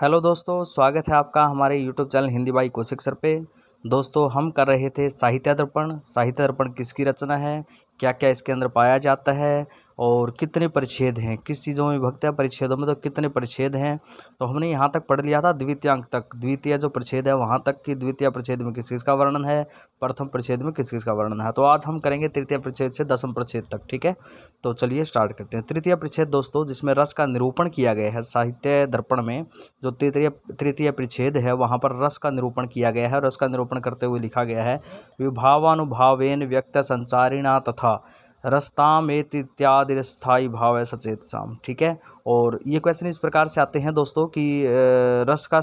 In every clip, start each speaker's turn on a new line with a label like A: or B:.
A: Hello दोस्तों, स्वागत है आपका हमारे YouTube channel Hindi by Kaushik sir पे। दोस्तों, हम कर रहे थे साहित्य दर्पण। साहित्य दर्पण किसकी रचना है, क्या क्या इसके अंदर पाया जाता है और कितने परिच्छेद हैं, किस चीज़ों में विभक्त है, परिच्छेदों में तो कितने परिच्छेद हैं। तो हमने यहाँ तक पढ़ लिया था द्वितीय अंक तक। द्वितीय जो परिच्छेद है वहाँ तक कि द्वितीय परिच्छेद में किस किस का वर्णन है, प्रथम परिच्छेद में किस किस का वर्णन है। तो आज हम करेंगे तृतीय परिच्छेद से दसम परिच्छेद तक। ठीक है, तो चलिए स्टार्ट करते हैं। तृतीय परिच्छेद दोस्तों, जिसमें रस का निरूपण किया गया है। साहित्य दर्पण में जो तृतीय परिच्छेद है वहाँ पर रस का निरूपण किया गया है। रस का निरूपण करते हुए लिखा गया है, विभावानुभावेन व्यक्त संचारिणा तथा रसतामेति इत्यादि स्थायी भाव है सचेत साम। ठीक है, और ये क्वेश्चन इस प्रकार से आते हैं दोस्तों कि रस का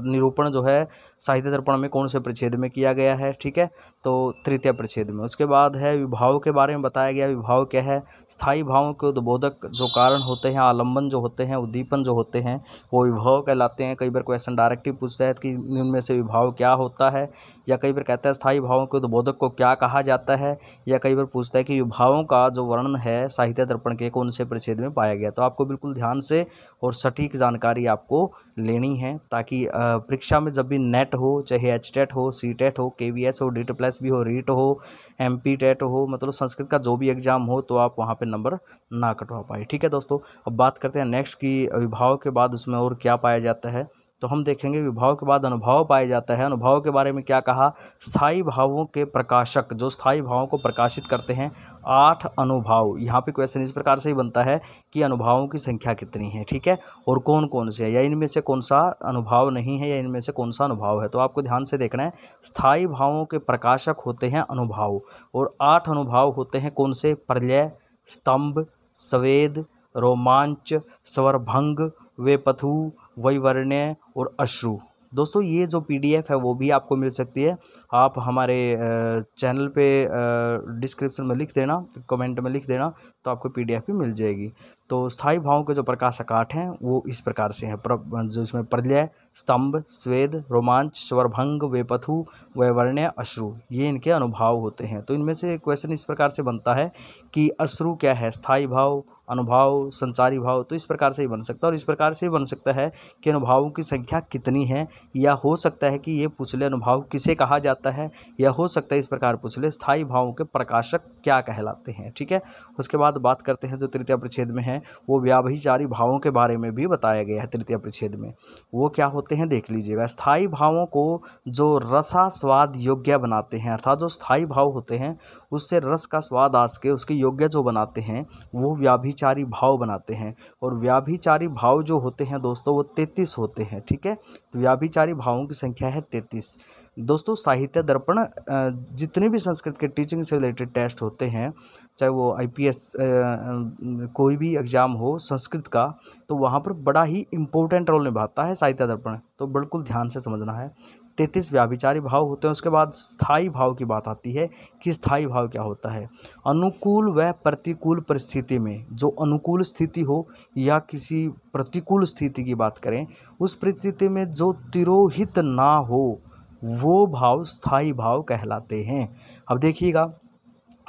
A: निरूपण जो है साहित्य दर्पण में कौन से परिच्छेद में किया गया है। ठीक है, तो तृतीय परिच्छेद में। उसके बाद है विभाव के बारे में बताया गया। विभाव क्या है, स्थायी भावों के उद्बोधक जो कारण होते हैं, आलम्बन जो होते हैं, उद्दीपन जो होते हैं, वो विभाव कहलाते हैं। कई बार क्वेश्चन डायरेक्टिव पूछता है कि इनमें से विभाव क्या होता है, या कई बार कहता है स्थायी भावों के उद्बोधक को क्या कहा जाता है, या कई बार पूछता है कि विभावों का जो वर्णन है साहित्य दर्पण के कौन से परिच्छेद में पाया गया। तो आपको बिल्कुल ध्यान से और सटीक जानकारी आपको लेनी है, ताकि परीक्षा में जब भी नेट हो, चाहे एचटेट हो, सीटेट हो, केवीएस हो, डीट प्लस भी हो, रीट हो, एमपी टेट हो, मतलब संस्कृत का जो भी एग्जाम हो, तो आप वहाँ पे नंबर ना कटवा पाए। ठीक है दोस्तों, अब बात करते हैं नेक्स्ट की विभाव के बाद उसमें और क्या पाया जाता है। तो हम देखेंगे विभाव के बाद अनुभव पाया जाता है। अनुभव के बारे में क्या कहा, स्थायी भावों के प्रकाशक जो स्थायी भावों को प्रकाशित करते हैं 8 अनुभाव। यहाँ पे क्वेश्चन इस प्रकार से ही बनता है कि अनुभावों की संख्या कितनी है। ठीक है, और कौन कौन से है, या इनमें से कौन सा अनुभाव नहीं है, या इनमें से कौन सा अनुभाव है। तो आपको ध्यान से देखना है, स्थायी भावों के प्रकाशक होते हैं अनुभाव, और 8 अनुभाव होते हैं कौन से, प्रलय, स्तंभ, स्वेद, रोमांच, स्वरभंग, वेपथु, वैवर्ण्य और अश्रु। दोस्तों, ये जो पीडीएफ है वो भी आपको मिल सकती है। आप हमारे चैनल पे डिस्क्रिप्शन में लिख देना, कमेंट में लिख देना, तो आपको पीडीएफ भी मिल जाएगी। तो स्थायी भावों के जो प्रकाशक 8 हैं वो इस प्रकार से हैं, जो इसमें प्रलय, स्तंभ, स्वेद, रोमांच, स्वरभंग, वेपथु, वैवर्ण्य, अश्रु, ये इनके अनुभाव होते हैं। तो इनमें से क्वेश्चन इस प्रकार से बनता है कि अश्रु क्या है, स्थायी भाव, अनुभाव, संचारी भाव। तो इस प्रकार से ही बन सकता है, और इस प्रकार से ही बन सकता है कि अनुभावों की संख्या कितनी है, या हो सकता है कि ये पूछ ले अनुभाव किसे कहा जाता है, या हो सकता है इस प्रकार पूछ ले स्थायी भावों के प्रकाशक क्या कहलाते हैं। ठीक है, उसके बाद बात करते हैं जो तृतीय परिच्छेद में है, वो व्याभिचारी भावों के बारे में भी बताया गया है तृतीय परिच्छेद में। वो क्या होते हैं देख लीजिएगा। स्थायी भावों को जो रसास्वाद योग्य बनाते हैं, अर्थात जो स्थायी भाव होते हैं उससे रस का स्वाद आस के उसके योग्य जो बनाते हैं, वो व्याभिचारी भाव बनाते हैं। और व्याभिचारी भाव जो होते हैं दोस्तों वो 33 होते हैं। ठीक है, तो व्याभिचारी भावों की संख्या है 33। दोस्तों, साहित्य दर्पण जितने भी संस्कृत के टीचिंग से रिलेटेड टेस्ट होते हैं, चाहे वो आईपीएस कोई भी एग्ज़ाम हो संस्कृत का, तो वहाँ पर बड़ा ही इम्पोर्टेंट रोल निभाता है साहित्य दर्पण। तो बिल्कुल ध्यान से समझना है। 33 व्याभिचारी भाव होते हैं। उसके बाद स्थायी भाव की बात आती है कि स्थायी भाव क्या होता है। अनुकूल व प्रतिकूल परिस्थिति में, जो अनुकूल स्थिति हो या किसी प्रतिकूल स्थिति की बात करें, उस परिस्थिति में जो तिरोहित ना हो, वो भाव स्थायी भाव कहलाते हैं। अब देखिएगा,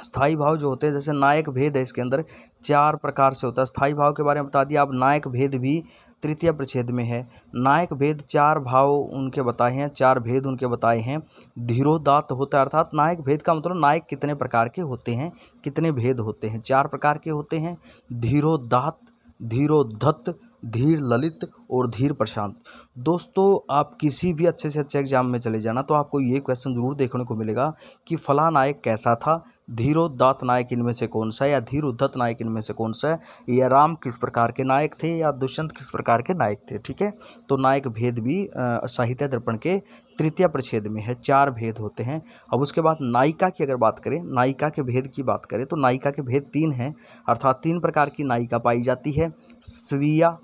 A: स्थायी भाव जो होते हैं, जैसे नायक भेद है, इसके अंदर 4 प्रकार से होता है। स्थायी भाव के बारे में बता दिया। अब नायक भेद भी तृतीय परिच्छेद में है। नायक भेद 4 भाव उनके बताए हैं, 4 भेद उनके बताए हैं। धीरोदात्त होता है, अर्थात नायक भेद का मतलब नायक कितने प्रकार के होते हैं, कितने भेद होते हैं, 4 प्रकार के होते हैं। धीरोदात्त, धीरोद्धत, धीर ललित और धीर प्रशांत। दोस्तों, आप किसी भी अच्छे से अच्छे एग्जाम में चले जाना तो आपको ये क्वेश्चन ज़रूर देखने को मिलेगा कि फला नायक कैसा था, धीरोदात्त नायक इनमें से कौन सा है, या धीर उद्धत नायक इनमें से कौन सा है, या राम किस प्रकार के नायक थे, या दुष्यंत किस प्रकार के नायक थे। ठीक है, तो नायक भेद भी साहित्य दर्पण के तृतीय परिच्छेद में है। 4 भेद होते हैं। अब उसके बाद नायिका की अगर बात करें, नायिका के भेद की बात करें, तो नायिका के भेद 3 हैं, अर्थात 3 प्रकार की नायिका पाई जाती है, स्वीया,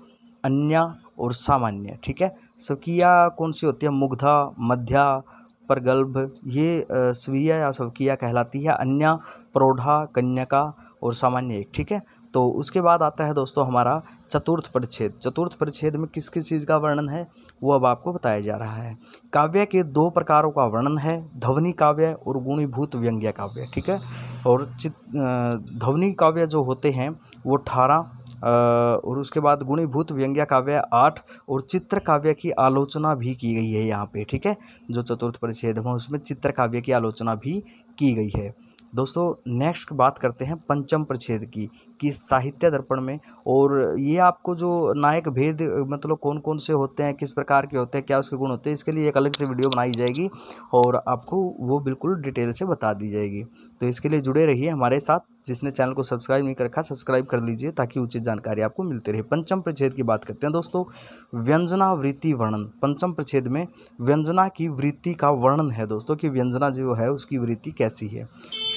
A: अन्या और सामान्य। ठीक है, स्वकीया कौन सी होती है, मुग्धा, मध्या, प्रगल्भ, ये स्वीय या स्वकीया कहलाती है। अन्या, प्रौढ़ा, कन्यका और सामान्य एक। ठीक है, तो उसके बाद आता है दोस्तों हमारा चतुर्थ परिच्छेद। चतुर्थ परिच्छेद में किस किस चीज़ का वर्णन है वो अब आपको बताया जा रहा है। काव्य के 2 प्रकारों का वर्णन है, ध्वनि काव्य और गुणीभूत व्यंग्य काव्य। ठीक है, और ध्वनि काव्य जो होते हैं वो 18, और उसके बाद गुणीभूत व्यंग्य काव्य 8 और चित्र काव्य की आलोचना भी की गई है यहाँ पे, ठीक है। जो चतुर्थ परिच्छेद है उसमें चित्र काव्य की आलोचना भी की गई है। दोस्तों नेक्स्ट बात करते हैं पंचम परिच्छेद की, कि साहित्य दर्पण में, और ये आपको जो नायक भेद मतलब कौन कौन से होते हैं, किस प्रकार के होते हैं, क्या उसके गुण होते हैं, इसके लिए एक अलग से वीडियो बनाई जाएगी और आपको वो बिल्कुल डिटेल से बता दी जाएगी। तो इसके लिए जुड़े रहिए हमारे साथ। जिसने चैनल को सब्सक्राइब नहीं कर रखा सब्सक्राइब कर लीजिए ताकि उचित जानकारी आपको मिलती रहे। पंचम परिच्छेद की बात करते हैं दोस्तों, व्यंजना वृत्ति वर्णन। पंचम परिच्छेद में व्यंजना की वृत्ति का वर्णन है दोस्तों, कि व्यंजना जो है उसकी वृत्ति कैसी है।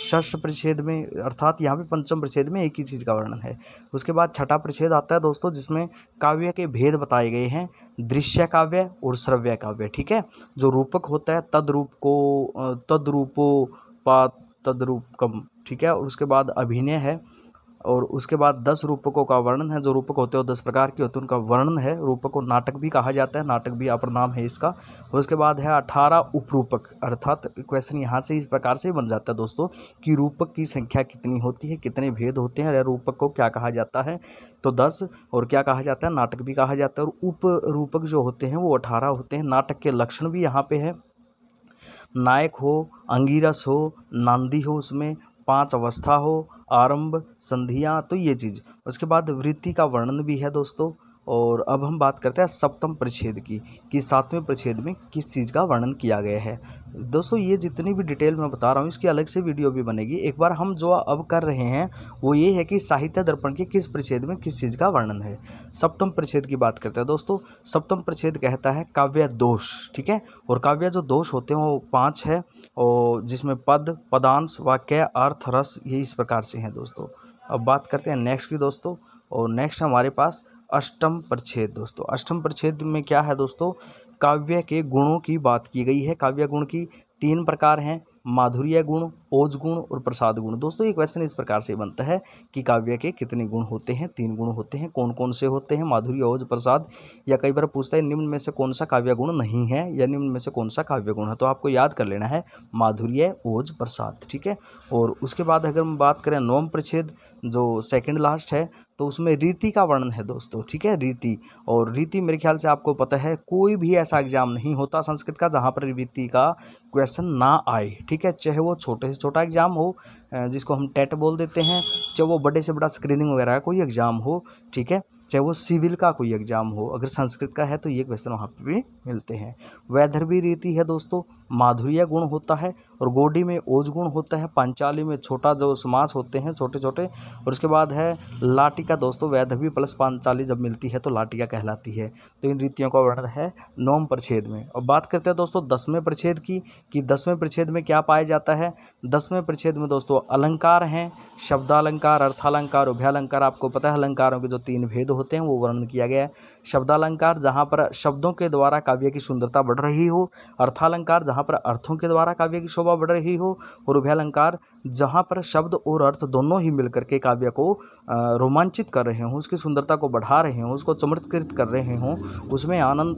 A: षष्ठ परिच्छेद में, अर्थात यहाँ पे पंचम परिच्छेद में एक ही चीज़ का वर्णन है। उसके बाद छठा परिच्छेद आता है दोस्तों, जिसमें काव्य के भेद बताए गए हैं, दृश्य काव्य और श्रव्य काव्य, ठीक है। जो रूपक होता है तद्रूप को तद्रूपोपा तद्रूपकम, ठीक है। और उसके बाद अभिनय है, और उसके बाद 10 रूपकों का वर्णन है। जो रूपक होते हैं वो 10 प्रकार के होते हैं, उनका वर्णन है। रूपक को नाटक भी कहा जाता है, नाटक भी अपर नाम है इसका। और उसके बाद है 18 उपरूपक, अर्थात क्वेश्चन यहाँ से इस प्रकार से बन जाता है दोस्तों, कि रूपक की संख्या कितनी होती है, कितने भेद होते हैं, रूपक को क्या कहा जाता है, तो 10। और क्या कहा जाता है, नाटक भी कहा जाता है। और उप रूपक जो होते हैं वो 18 होते हैं। नाटक के लक्षण भी यहाँ पे है, नायक हो, अंगिरस हो, नांदी हो, उसमें 5 अवस्था हो, आरंभ, संधियाँ, तो ये चीज़। उसके बाद वृत्ति का वर्णन भी है दोस्तों। और अब हम बात करते हैं सप्तम परिच्छेद की, कि 7वें परिच्छेद में किस चीज़ का वर्णन किया गया है। दोस्तों ये जितनी भी डिटेल मैं बता रहा हूँ इसकी अलग से वीडियो भी बनेगी। एक बार हम जो अब कर रहे हैं वो ये है कि साहित्य दर्पण के किस परिच्छेद में किस चीज़ का वर्णन है। सप्तम परिच्छेद की बात करते हैं दोस्तों। सप्तम परिच्छेद कहता है काव्य दोष, ठीक है। और काव्य जो दोष होते हैं वो 5 है, और जिसमें पद, पदांश, वाक्य, अर्थ, रस, ये इस प्रकार से हैं दोस्तों। अब बात करते हैं नेक्स्ट की दोस्तों, और नेक्स्ट हमारे पास अष्टम परिच्छेद दोस्तों। अष्टम परिच्छेद में क्या है दोस्तों, काव्य के गुणों की बात की गई है। काव्य गुण की 3 प्रकार हैं, माधुर्य गुण, ओज गुण और प्रसाद गुण। दोस्तों ये क्वेश्चन इस प्रकार से बनता है कि काव्य के कितने गुण होते हैं, 3 गुण होते हैं, कौन कौन से होते हैं, माधुर्य, ओज, प्रसाद। या कई बार पूछता है निम्न में से कौन सा काव्य गुण नहीं है, या निम्न में से कौन सा काव्य गुण है, तो आपको याद कर लेना है माधुर्य, ओज, प्रसाद, ठीक है। और उसके बाद अगर हम बात करें नवम परिच्छेद जो सेकंड लास्ट है, तो उसमें रीति का वर्णन है दोस्तों, ठीक है। रीति, और रीति मेरे ख्याल से आपको पता है कोई भी ऐसा एग्जाम नहीं होता संस्कृत का जहाँ पर रीति का क्वेश्चन ना आए, ठीक है। चाहे वो छोटे से छोटा एग्जाम हो जिसको हम टेट बोल देते हैं, चाहे वो बड़े से बड़ा स्क्रीनिंग वगैरह का कोई एग्जाम हो, ठीक है, चाहे वो सिविल का कोई एग्जाम हो, अगर संस्कृत का है तो ये क्वेश्चन वहाँ पे भी मिलते हैं। वैदर्भी रीति है दोस्तों, माधुर्य गुण होता है, और गोडी में ओज गुण होता है, पांचाली में छोटा जो समास होते हैं छोटे छोटे। और उसके बाद है लाटिका दोस्तों, वैदर्भी प्लस पांचाली जब मिलती है तो लाटिका कहलाती है। तो इन रीतियों का वर्णन है नवम परिच्छेद में। और बात करते हैं दोस्तों 10वें परिच्छेद की, कि 10वें परिच्छेद में क्या पाया जाता है। 10वें परिच्छेद में दोस्तों अलंकार हैं, शब्दालंकार, अर्थालंकार, उभयालंकार। आपको पता है अलंकारों के जो 3 भेद होते हैं वो वर्णन किया गया है। शब्दालंकार जहाँ पर शब्दों के द्वारा काव्य की सुंदरता बढ़ रही हो, अर्थालंकार जहाँ पर अर्थों के द्वारा काव्य की शोभा बढ़ रही हो, और उभयालंकार जहाँ पर शब्द और अर्थ दोनों ही मिलकर के काव्य को रोमांचित कर रहे हों, उसकी सुंदरता को बढ़ा रहे हों, उसको चमत्कृत कर रहे हों, उसमें आनंद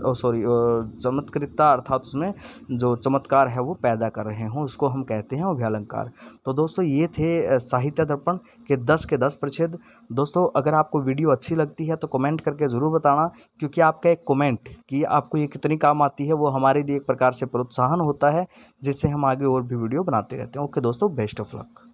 A: चमत्कृतता अर्थात उसमें जो चमत्कार है वो पैदा कर रहे हों, उसको हम कहते हैं उभयालंकार। तो दोस्तों ये थे साहित्य दर्पण के 10 के 10 परिच्छेद। दोस्तों अगर आपको वीडियो अच्छी लगती है तो कमेंट करके ज़रूर बताना, क्योंकि आपका एक कमेंट कि आपको ये कितनी काम आती है वो हमारे लिए एक प्रकार से प्रोत्साहन होता है, जिससे हम आगे और भी वीडियो बनाते रहते हैं। ओके दोस्तों, बेस्ट ऑफ लक।